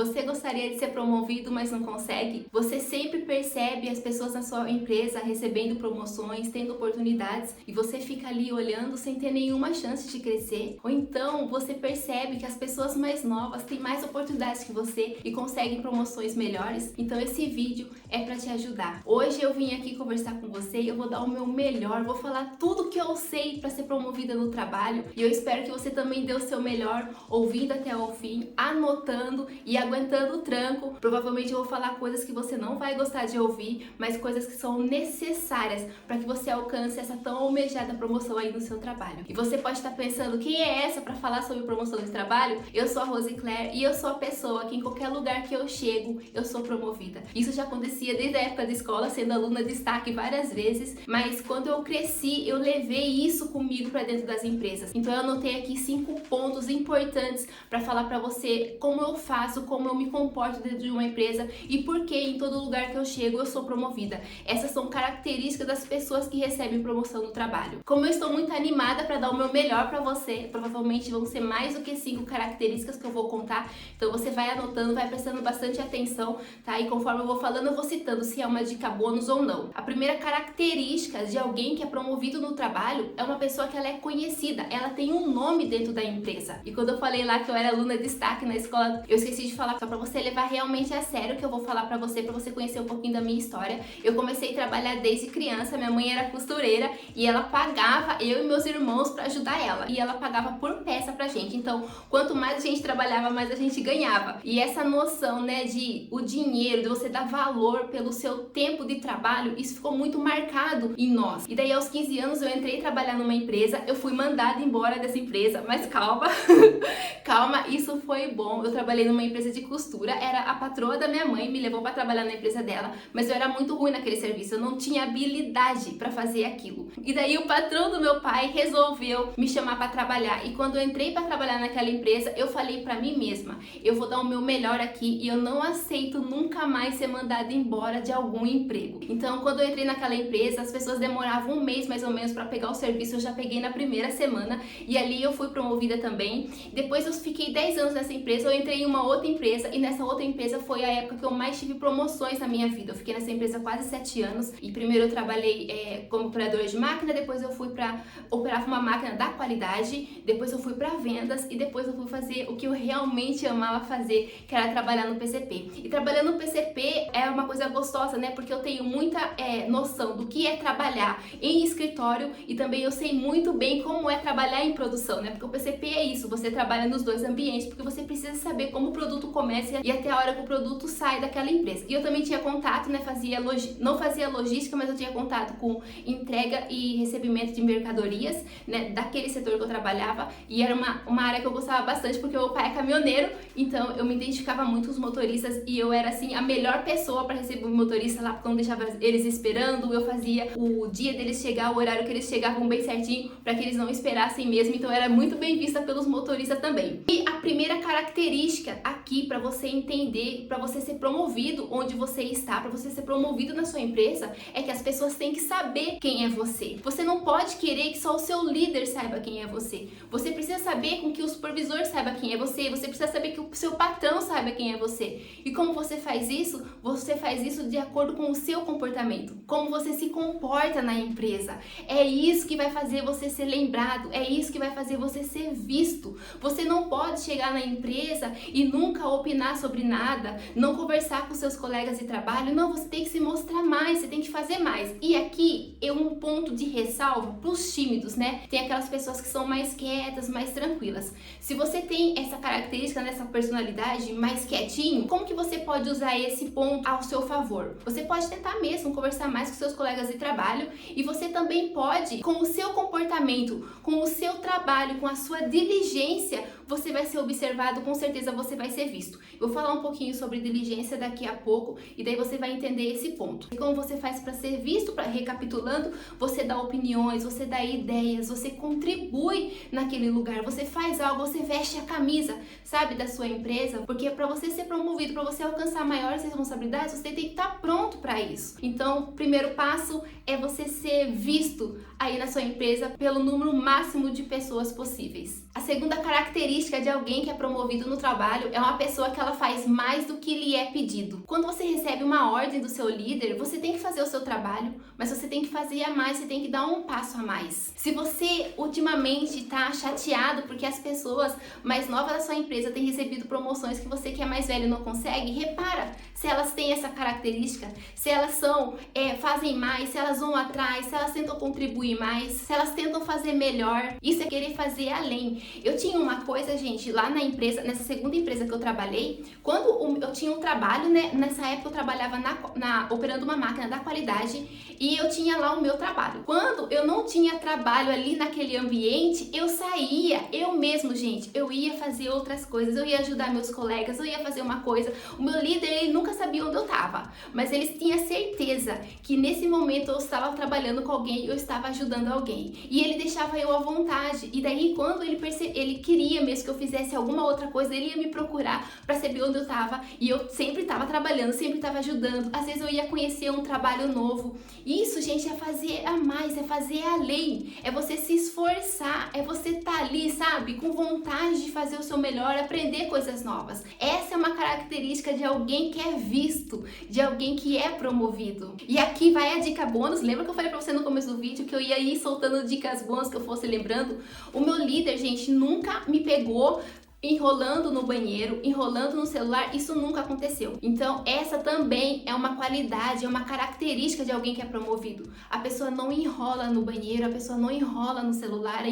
Você gostaria de ser promovido, mas não consegue? Você sempre percebe as pessoas na sua empresa recebendo promoções, tendo oportunidades e você fica ali olhando sem ter nenhuma chance de crescer? Ou então você percebe que as pessoas mais novas têm mais oportunidades que você e conseguem promoções melhores? Então esse vídeo é para te ajudar. Hoje eu vim aqui conversar com você e eu vou dar o meu melhor, vou falar tudo que eu sei para ser promovida no trabalho e eu espero que você também dê o seu melhor ouvindo até o fim, anotando e aguentando o tranco. Provavelmente eu vou falar coisas que você não vai gostar de ouvir, mas coisas que são necessárias para que você alcance essa tão almejada promoção aí no seu trabalho. E você pode estar pensando, quem é essa para falar sobre promoção de trabalho? Eu sou a Rose Claire e eu sou a pessoa que em qualquer lugar que eu chego, eu sou promovida. Isso já acontecia desde a época da escola, sendo aluna de destaque várias vezes, mas quando eu cresci, eu levei isso comigo para dentro das empresas. Então eu anotei aqui 5 pontos importantes para falar para você como eu faço, como eu me comporto dentro de uma empresa e por que em todo lugar que eu chego eu sou promovida. Essas são características das pessoas que recebem promoção no trabalho. Como eu estou muito animada para dar o meu melhor para você, provavelmente vão ser mais do que 5 características que eu vou contar, então você vai anotando, vai prestando bastante atenção, tá? E conforme eu vou falando, eu vou citando se é uma dica bônus ou não. A primeira característica de alguém que é promovido no trabalho é uma pessoa que ela é conhecida, ela tem um nome dentro da empresa. E quando eu falei lá que eu era aluna de destaque na escola, eu esqueci de falar, só para você levar realmente a sério o que eu vou falar para você conhecer um pouquinho da minha história. Eu comecei a trabalhar desde criança, minha mãe era costureira e ela pagava eu e meus irmãos para ajudar ela. E ela pagava por peça pra gente. Então, quanto mais a gente trabalhava, mais a gente ganhava. E essa noção, né, de o dinheiro, de você dar valor pelo seu tempo de trabalho, isso ficou muito marcado em nós. E daí aos 15 anos eu entrei trabalhar numa empresa, eu fui mandada embora dessa empresa, mas calma, calma, isso foi bom. Eu trabalhei numa empresa de costura, era a patroa da minha mãe, me levou para trabalhar na empresa dela, mas eu era muito ruim naquele serviço, eu não tinha habilidade para fazer aquilo. E daí o patrão do meu pai resolveu me chamar para trabalhar. E quando eu entrei para trabalhar naquela empresa, eu falei para mim mesma, eu vou dar o meu melhor aqui e eu não aceito nunca mais ser mandada embora de algum emprego. Então, quando eu entrei naquela empresa, as pessoas demoravam um mês mais ou menos para pegar o serviço, eu já peguei na primeira semana e ali eu fui promovida também. Depois eu fiquei 10 anos nessa empresa, eu entrei em uma outra empresa e nessa outra empresa foi a época que eu mais tive promoções na minha vida. Eu fiquei nessa empresa quase 7 anos e primeiro eu trabalhei como operadora de máquina, depois eu fui para operar uma máquina da qualidade, depois eu fui para vendas e depois eu fui fazer o que eu realmente amava fazer, que era trabalhar no PCP. E trabalhando no PCP é uma coisa gostosa, né? Porque eu tenho muita noção do que é trabalhar em escritório e também eu sei muito bem como é trabalhar em produção, né? Porque o PCP é isso, você trabalha nos dois ambientes, porque você precisa saber como o produto começa e até a hora que o produto sai daquela empresa. E eu também tinha contato, né? Não fazia logística, mas eu tinha contato com entrega e recebimento de mercadorias, né? Daquele setor que eu trabalhava e era uma área que eu gostava bastante porque meu pai é caminhoneiro, então eu me identificava muito com os motoristas e eu era assim a melhor pessoa para receber o motorista lá, porque eu não deixava eles esperando, eu fazia o dia deles chegar, o horário que eles chegavam bem certinho para que eles não esperassem mesmo, então eu era muito bem vista pelos motoristas também. E a primeira característica aqui para você entender, para você ser promovido onde você está, para você ser promovido na sua empresa, é que as pessoas têm que saber quem é você. Você não pode querer que só o seu líder saiba quem é você. Você precisa saber com que o supervisor saiba quem é você, você precisa saber que o seu patrão saiba quem é você. E como você faz isso? Você faz isso de acordo com o seu comportamento, como você se comporta na empresa. É isso que vai fazer você ser lembrado, é isso que vai fazer você ser visto. Você não pode chegar na empresa e nunca opinar sobre nada, não conversar com seus colegas de trabalho, não, você tem que se mostrar mais, você tem que fazer mais. E aqui é um ponto de ressalva para os tímidos, né? Tem aquelas pessoas que são mais quietas, mais tranquilas. Se você tem essa característica, nessa personalidade mais quietinho, como que você pode usar esse ponto ao seu favor? Você pode tentar mesmo conversar mais com seus colegas de trabalho e você também pode, com o seu comportamento, com o seu trabalho, com a sua diligência, você vai ser observado, com certeza você vai ser visto. Eu vou falar um pouquinho sobre diligência daqui a pouco e daí você vai entender esse ponto. E como você faz para ser visto, recapitulando, você dá opiniões, você dá ideias, você contribui naquele lugar, você faz algo, você veste a camisa, sabe, da sua empresa, porque para você ser promovido, para você alcançar maiores responsabilidades, você tem que estar pronto para isso. Então, o primeiro passo é você ser visto aí na sua empresa pelo número máximo de pessoas possíveis. A segunda característica de alguém que é promovido no trabalho é uma pessoa que ela faz mais do que lhe é pedido. Quando você recebe uma ordem do seu líder, você tem que fazer o seu trabalho, mas você tem que fazer a mais, você tem que dar um passo a mais. Se você ultimamente está chateado porque as pessoas mais novas da sua empresa têm recebido promoções que você que é mais velho não consegue, repara se elas têm essa característica, se elas fazem mais, se elas vão atrás, se elas tentam contribuir mais, se elas tentam fazer melhor. Isso é querer fazer além. Eu tinha uma coisa, gente, lá na empresa, nessa segunda empresa que eu trabalhei, quando eu tinha um trabalho, né, nessa época eu trabalhava operando uma máquina da qualidade e eu tinha lá o meu trabalho. Quando eu não tinha trabalho ali naquele ambiente, eu saía, eu mesmo, gente, eu ia fazer outras coisas, eu ia ajudar meus colegas, eu ia fazer uma coisa. O meu líder, ele nunca sabia onde eu estava, mas ele tinha certeza que nesse momento eu estava trabalhando com alguém, eu estava ajudando alguém. E ele deixava eu à vontade. E daí, quando ele queria mesmo que eu fizesse alguma outra coisa, ele ia me procurar para saber onde eu estava. E eu sempre estava trabalhando, sempre estava ajudando. Às vezes eu ia conhecer um trabalho novo. Isso, gente, é fazer a mais, é fazer além. É você se esforçar, é você estar ali, sabe, com vontade de fazer o seu melhor, aprender coisas novas. Essa é uma característica de alguém que é visto, de alguém que é promovido. E aqui vai a dica bônus. Lembra que eu falei pra você no começo do vídeo que eu ia ir soltando dicas bônus que eu fosse lembrando? O meu líder, gente, nunca me pegou enrolando no banheiro, enrolando no celular, isso nunca aconteceu. Então, essa também é uma qualidade, é uma característica de alguém que é promovido. A pessoa não enrola no banheiro, a pessoa não enrola no celular,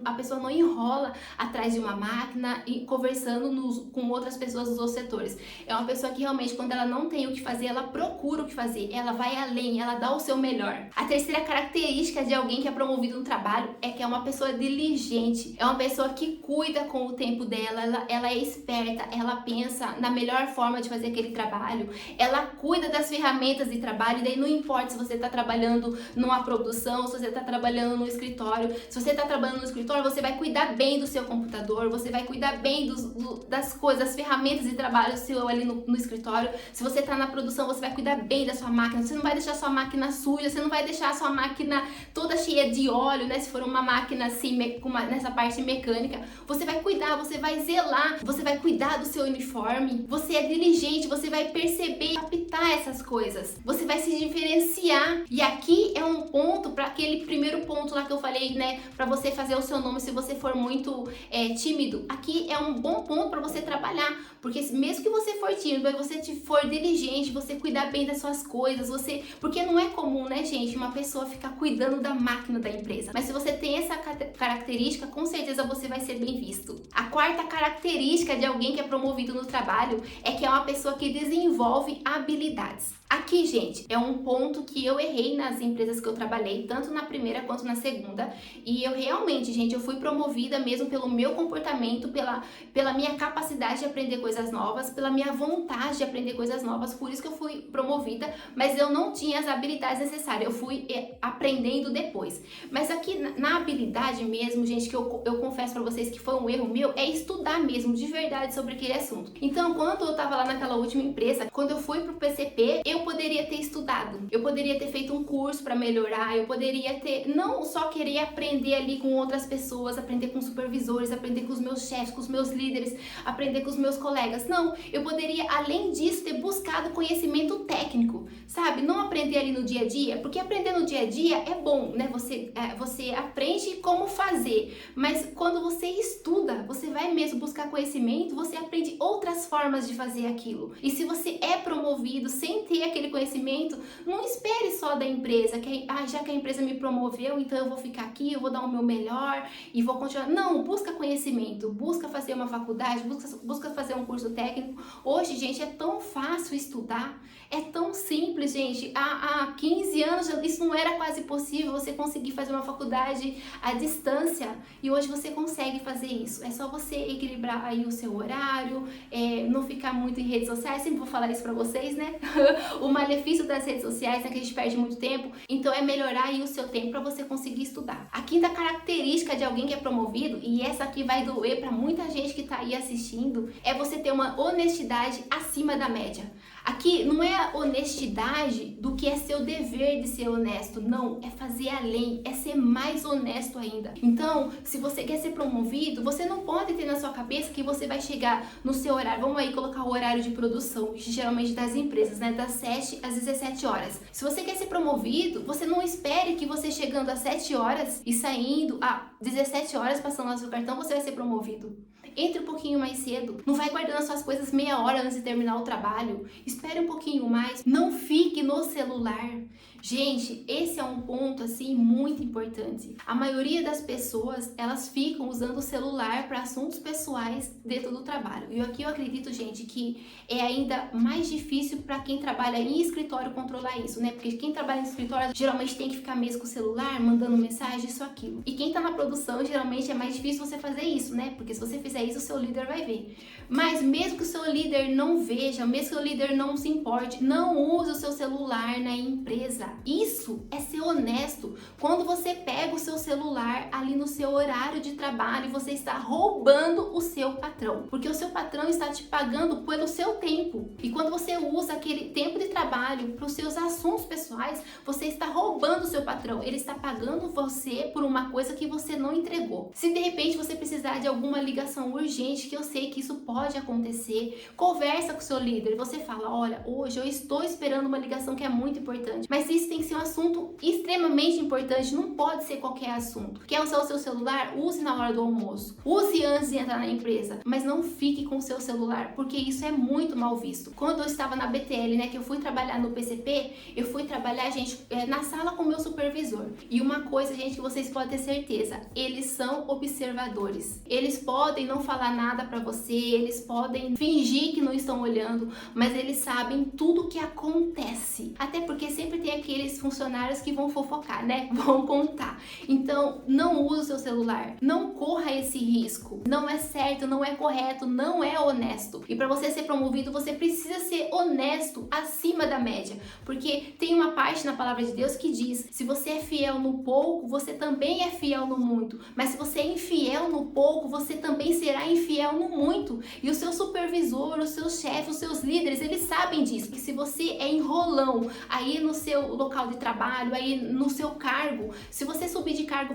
a pessoa não enrola atrás de uma máquina e conversando com outras pessoas dos outros setores. É uma pessoa que realmente, quando ela não tem o que fazer, ela procura o que fazer, ela vai além, ela dá o seu melhor. A terceira característica de alguém que é promovido no trabalho é que é uma pessoa diligente, é uma pessoa que cuida com o tempo dela, ela é esperta, ela pensa na melhor forma de fazer aquele trabalho, ela cuida das ferramentas de trabalho, e daí não importa se você está trabalhando numa produção, se você está trabalhando no escritório. Se você está trabalhando no escritório, você vai cuidar bem do seu computador, você vai cuidar bem das coisas, das ferramentas de trabalho seu ali no escritório. Se você está na produção, você vai cuidar bem da sua máquina, você não vai deixar a sua máquina suja, você não vai deixar a sua máquina toda cheia de óleo, né? Se for uma máquina assim, nessa parte mecânica, você vai cuidar, você vai zelar, você vai cuidar do seu uniforme, você é diligente, você vai perceber e captar essas coisas, você vai se diferenciar. E aqui é um ponto para aquele primeiro ponto lá que eu falei, né, para você fazer o seu nome se você for muito tímido. Aqui é um bom ponto para você trabalhar, porque mesmo que você for tímido, mas você for diligente, você cuidar bem das suas coisas, porque não é comum, né, gente, uma pessoa ficar cuidando da máquina da empresa, mas se você tem essa característica, com certeza você vai ser bem visto. A quarta característica de alguém que é promovido no trabalho é que é uma pessoa que desenvolve habilidades. Aqui, gente, é um ponto que eu errei nas empresas que eu trabalhei, tanto na primeira quanto na segunda, e eu realmente, gente, eu fui promovida mesmo pelo meu comportamento, pela minha capacidade de aprender coisas novas, pela minha vontade de aprender coisas novas, por isso que eu fui promovida, mas eu não tinha as habilidades necessárias, eu fui aprendendo depois. Mas aqui na habilidade mesmo, gente, que eu confesso pra vocês que foi um erro meu, é estudar mesmo, de verdade, sobre aquele assunto. Então, quando eu tava lá naquela última empresa, quando eu fui pro PCP, eu poderia ter estudado, eu poderia ter feito um curso para melhorar, eu poderia ter, não só querer aprender ali com outras pessoas, aprender com supervisores, aprender com os meus chefes, com os meus líderes, aprender com os meus colegas, não, eu poderia, além disso, ter buscado conhecimento técnico, sabe, não aprender ali no dia a dia, porque aprender no dia a dia é bom, né, você aprende como fazer, mas quando você estuda, você vai mesmo buscar conhecimento, você aprende outras formas de fazer aquilo, e se você é promovido sem ter aquele conhecimento, não espere só da empresa, já que a empresa me promoveu, então eu vou ficar aqui, eu vou dar o meu melhor e vou continuar. Não, busca conhecimento, busca fazer uma faculdade, busca fazer um curso técnico. Hoje, gente, é tão fácil estudar, é tão simples, gente. Há 15 anos isso não era quase possível, você conseguir fazer uma faculdade à distância, e hoje você consegue fazer isso. É só você equilibrar aí o seu horário, não ficar muito em redes sociais, sempre vou falar isso pra vocês, né? O malefício das redes sociais é que a gente perde muito tempo, então é melhorar aí o seu tempo para você conseguir estudar. A quinta característica de alguém que é promovido, e essa aqui vai doer para muita gente que tá aí assistindo, é você ter uma honestidade acima da média. Aqui não é a honestidade do que é seu dever de ser honesto, não, é fazer além, é ser mais honesto ainda. Então, se você quer ser promovido, você não pode ter na sua cabeça que você vai chegar no seu horário, vamos aí colocar o horário de produção, geralmente das empresas, né, das 7 às 17 horas. Se você quer ser promovido, você não espere que você chegando às 7 horas e saindo a 17 horas passando lá no seu cartão, você vai ser promovido. Entre um pouquinho mais cedo, não vai guardando as suas coisas meia hora antes de terminar o trabalho, espere um pouquinho mais, não fique no celular. Gente, esse é um ponto assim muito importante. A maioria das pessoas, elas ficam usando o celular para assuntos pessoais dentro do trabalho. E aqui eu acredito, gente, que é ainda mais difícil para quem trabalha em escritório controlar isso, né? Porque quem trabalha em escritório geralmente tem que ficar mesmo com o celular, mandando mensagem, isso, aquilo. E quem tá na produção, geralmente é mais difícil você fazer isso, né? Porque se você fizer isso, o seu líder vai ver. Mas mesmo que o seu líder não veja, mesmo que o líder não se importe, não use o seu celular na empresa. Isso é ser honesto. Quando você pega o seu celular ali no seu horário de trabalho, você está roubando o seu patrão, porque o seu patrão está te pagando pelo seu tempo. E quando você usa aquele tempo de trabalho para os seus assuntos pessoais, você está roubando o seu patrão. Ele está pagando você por uma coisa que você não entregou. Se de repente você precisar de alguma ligação urgente, que eu sei que isso pode acontecer, conversa com o seu líder. Você fala, olha, hoje eu estou esperando uma ligação que é muito importante, mas isso tem que ser um assunto extremamente importante, não pode ser qualquer assunto. Quer usar o seu celular? Use na hora do almoço. Use antes de entrar na empresa, mas não fique com o seu celular, porque isso é muito mal visto. Quando eu estava na BTL, né, que eu fui trabalhar no PCP, eu fui trabalhar, gente, na sala com o meu supervisor. E uma coisa, gente, que vocês podem ter certeza, eles são observadores. Eles podem não falar nada pra você, eles podem fingir que não estão olhando, mas eles sabem tudo o que acontece. Até porque sempre tem aqueles funcionários que vão fofocar, né? Vão contar. Então, não use o seu celular. Não corra esse risco. Não é certo, não é correto, não é honesto. E para você ser promovido, você precisa ser honesto acima da média. Porque tem uma parte na palavra de Deus que diz: se você é fiel no pouco, você também é fiel no muito. Mas se você é infiel no pouco, você também será infiel no muito. E o seu supervisor, os seus chefes, os seus líderes, eles sabem disso. Que se você é enrolão aí no seu local de trabalho, aí no seu cargo, se você subir de cargo,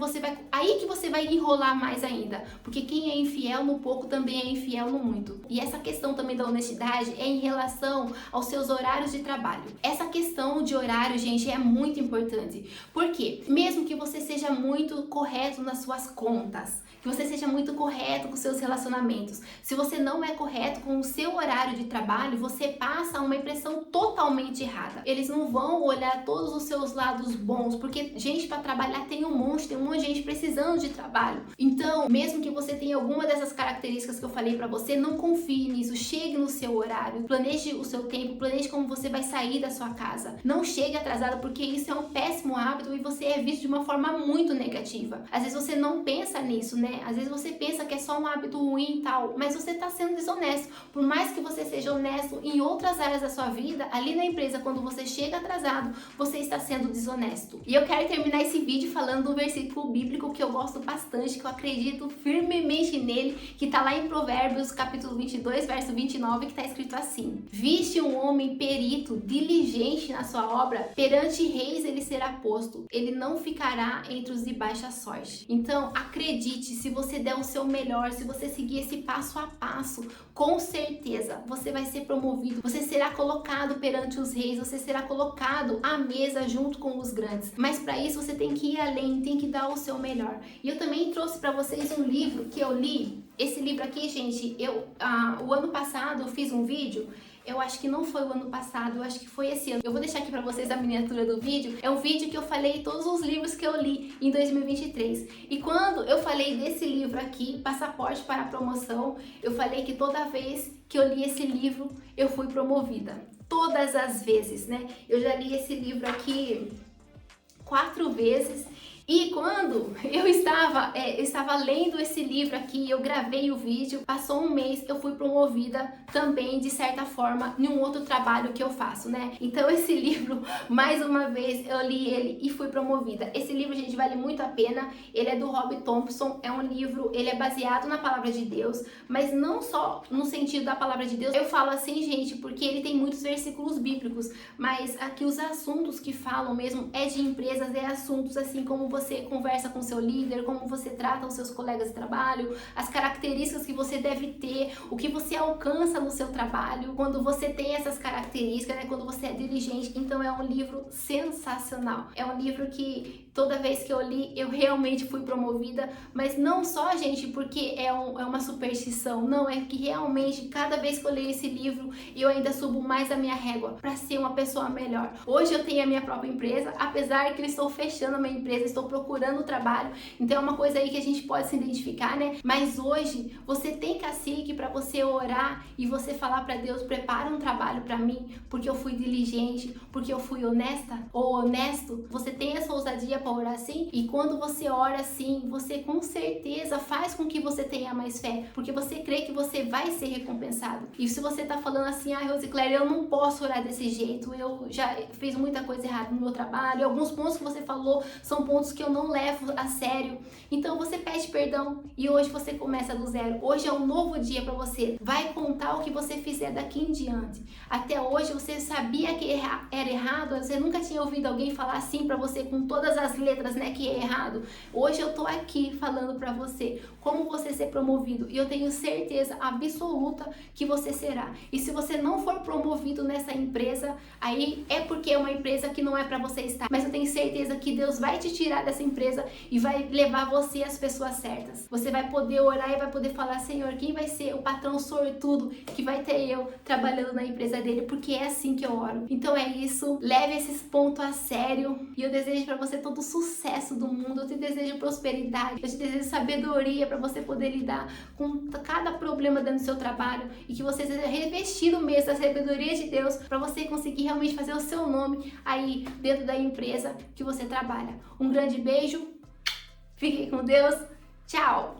aí que você vai enrolar mais ainda. Porque quem é infiel no pouco também é infiel no muito. E essa questão também da honestidade é em relação aos seus horários de trabalho. Essa questão de horário, gente, é muito importante. Por quê? Mesmo que você seja muito correto nas suas contas, que você seja muito correto com seus relacionamentos, se você não é correto com o seu horário de trabalho, você passa uma impressão totalmente errada. Eles não vão olhar todos os seus lados bons, porque gente para trabalhar tem um monte de gente precisando de trabalho. Então, mesmo que você tenha alguma dessas características que eu falei para você, não confie nisso, chegue no seu horário, planeje o seu tempo, planeje como você vai sair da sua casa. Não chegue atrasado, porque isso é um péssimo hábito e você é visto de uma forma muito negativa. Às vezes você não pensa nisso, né? Às vezes você pensa que é só um hábito ruim e tal, mas você tá sendo desonesto. Por mais que você seja honesto em outras áreas da sua vida, ali na empresa, quando você chega atrasado, você está sendo desonesto. E eu quero terminar esse vídeo falando do versículo bíblico que eu gosto bastante, que eu acredito firmemente nele, que tá lá em Provérbios, capítulo 22, verso 29, que tá escrito assim: viste um homem perito, diligente na sua obra, perante reis ele será posto, ele não ficará entre os de baixa sorte. Então, acredite, se você der o seu melhor, se você seguir esse passo a passo, com certeza você vai ser promovido, você será colocado perante os reis, você será colocado à mesa junto com os grandes. Mas para isso você tem que ir além, tem que dar o seu melhor. E eu também trouxe para vocês um livro que eu li. Esse livro aqui, gente, o ano passado eu fiz um vídeo. Eu acho que não foi o ano passado, eu acho que foi esse ano. Eu vou deixar aqui pra vocês a miniatura do vídeo. É um vídeo que eu falei todos os livros que eu li em 2023. E quando eu falei desse livro aqui, Passaporte para a Promoção, eu falei que toda vez que eu li esse livro, eu fui promovida. Todas as vezes, né? Eu já li esse livro aqui 4 vezes. E quando eu estava lendo esse livro aqui, eu gravei o vídeo, passou um mês, eu fui promovida também, de certa forma, em um outro trabalho que eu faço, né? Então esse livro, mais uma vez, eu li ele e fui promovida. Esse livro, gente, vale muito a pena. Ele é do Rob Thompson, é um livro, ele é baseado na palavra de Deus, mas não só no sentido da palavra de Deus. Eu falo assim, gente, porque ele tem muitos versículos bíblicos, mas aqui os assuntos que falam mesmo é de empresas, é assuntos assim como você conversa com seu líder, como você trata os seus colegas de trabalho, as características que você deve ter, o que você alcança no seu trabalho, quando você tem essas características, né, quando você é diligente. Então é um livro sensacional. É um livro que toda vez que eu li, eu realmente fui promovida, mas não só, gente, porque é uma superstição, não, é que realmente cada vez que eu leio esse livro, eu ainda subo mais a minha régua para ser uma pessoa melhor. Hoje eu tenho a minha própria empresa, apesar que eu estou fechando a minha empresa, estou procurando trabalho, então é uma coisa aí que a gente pode se identificar, né? Mas hoje você tem cacique para você orar e você falar para Deus: prepara um trabalho para mim, porque eu fui diligente, porque eu fui honesta ou honesto. Você tem essa ousadia para orar assim? E quando você ora assim, você com certeza faz com que você tenha mais fé, porque você crê que você vai ser recompensado. E se você tá falando assim: ah, Rosicléria, eu não posso orar desse jeito, eu já fiz muita coisa errada no meu trabalho, alguns pontos que você falou são pontos que eu não levo a sério, então você pede perdão e hoje você começa do zero. Hoje é um novo dia para você. Vai contar o que você fizer daqui em diante. Até hoje você sabia que era errado, você nunca tinha ouvido alguém falar assim para você com todas as letras, né, que é errado. Hoje eu tô aqui falando para você como você ser promovido e eu tenho certeza absoluta que você será. E se você não for promovido nessa empresa, aí é porque é uma empresa que não é para você estar. Mas eu tenho certeza que Deus vai te tirar dessa empresa e vai levar você às pessoas certas. Você vai poder orar e vai poder falar: Senhor, quem vai ser o patrão sortudo que vai ter eu trabalhando na empresa dele? Porque é assim que eu oro. Então é isso, leve esses pontos a sério e eu desejo para você todo o sucesso do mundo. Eu te desejo prosperidade, eu te desejo sabedoria para você poder lidar com cada problema dentro do seu trabalho e que você seja revestido mesmo da sabedoria de Deus para você conseguir realmente fazer o seu nome aí dentro da empresa que você trabalha. Um grande beijo, fiquem com Deus, tchau!